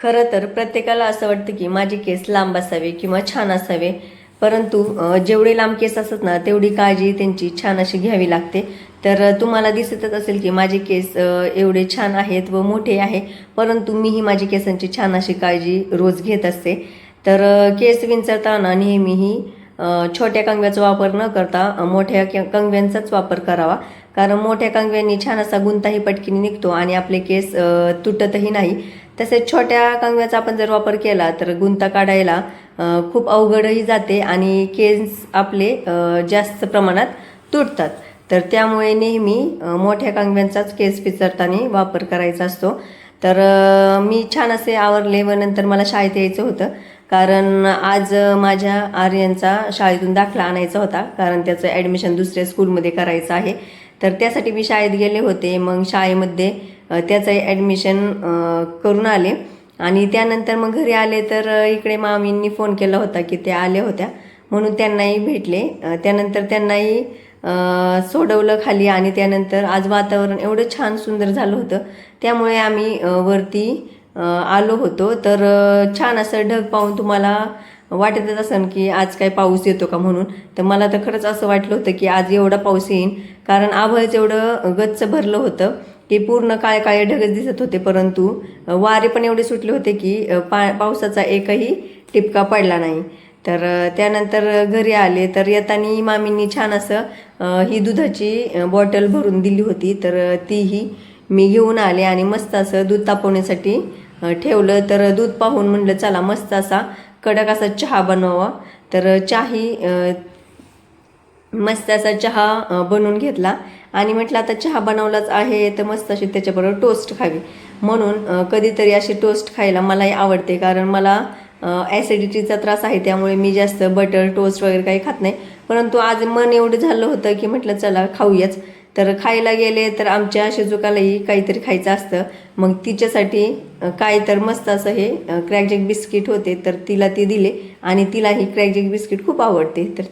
खरं तर प्रत्येकाला असं वाटतं की माझे केस लांब असावे किंवा छान असावे, परंतु जेवढे लांब केस असतात ना तेवढी काळजी त्यांची छान अशी घ्यावी लागते. तर तुम्हाला दिसतच असेल की माझे केस एवढे छान आहेत व मोठे आहे, परंतु मीही माझी केसांची छान अशी काळजी रोज घेत असते. तर केस विंचरताना नेहमीही छोट्या कंगव्याचा वापर न करता मोठ्या कंगव्यांचाच वापर करावा. कारण मोठ्या कंगव्यांनी छान असा गुंताही पटकीने निघतो आणि आपले केस तुटतही नाही. तसेच छोट्या कंगव्याचा आपण जर वापर केला तर गुंता काढायला खूप अवघडही जाते आणि केस आपले जास्त प्रमाणात तुटतात. तर त्यामुळे नेहमी मोठ्या कंगव्यांचाच केस विंचरताना वापर करायचा असतो. तर मी छान असे आवरले व नंतर मला शाळेत यायचं होतं, कारण आज माझ्या आर्यनचा शाळेतून दाखला आणायचा होता, कारण त्याचं ॲडमिशन दुसऱ्या स्कूलमध्ये करायचं आहे. तर त्यासाठी मी शाळेत गेले होते. मग शाळेमध्ये त्याचं ॲडमिशन करून आले आणि त्यानंतर मग घरी आले तर इकडे मामींनी फोन केला होता की त्या आल्या होत्या, म्हणून त्यांनाही भेटले. त्यानंतर त्यांनाही सोडवलं खाली आणि त्यानंतर आज वातावरण एवढं छान सुंदर झालं होतं, त्यामुळे आम्ही वरती आलो होतो. तर छान असं ढग पाहून तुम्हाला वाटतच असेल की आज काय पाऊस येतो का म्हणून. तर मला तर खरंच असं वाटलं होतं की आज एवढा पाऊस येईन, कारण आभाळच एवढं गच्च भरलं होतं की पूर्ण काळे काळे ढगच दिसत होते, परंतु वारे पण एवढे सुटले होते की पावसाचा एकही टिपका पडला नाही. तर त्यानंतर घरी आले तर येताना मामींनी छान असं ही दुधाची बॉटल भरून दिली होती. तर तीही मी घेऊन आले आणि मस्त असं दूध तापवण्यासाठी ठेवलं. तर दूध पाहून म्हणलं चला मस्त असा कडक असा चहा बनवावा. तर मस्त असा चहा बनवून घेतला आणि म्हटलं आता चहा बनवलाच आहे तर मस्त अशी त्याच्याबरोबर टोस्ट खावी, म्हणून कधीतरी अशी टोस्ट खायला मलाही आवडते. कारण मला ॲसिडिटीचा त्रास आहे, त्यामुळे मी जास्त बटर टोस्ट वगैरे काही खात नाही. परंतु आज मन एवढं झालं होतं की म्हटलं चला खाऊयाच. तर खायला गेले तर आमच्या शिजुकालाही काहीतरी खायचं असतं. मग तिच्यासाठी काय तर मस्त असं हे क्रॅकजॅक बिस्किट होते, तर तिला ते दिले आणि तिलाही क्रॅकजॅक बिस्किट खूप आवडते. तर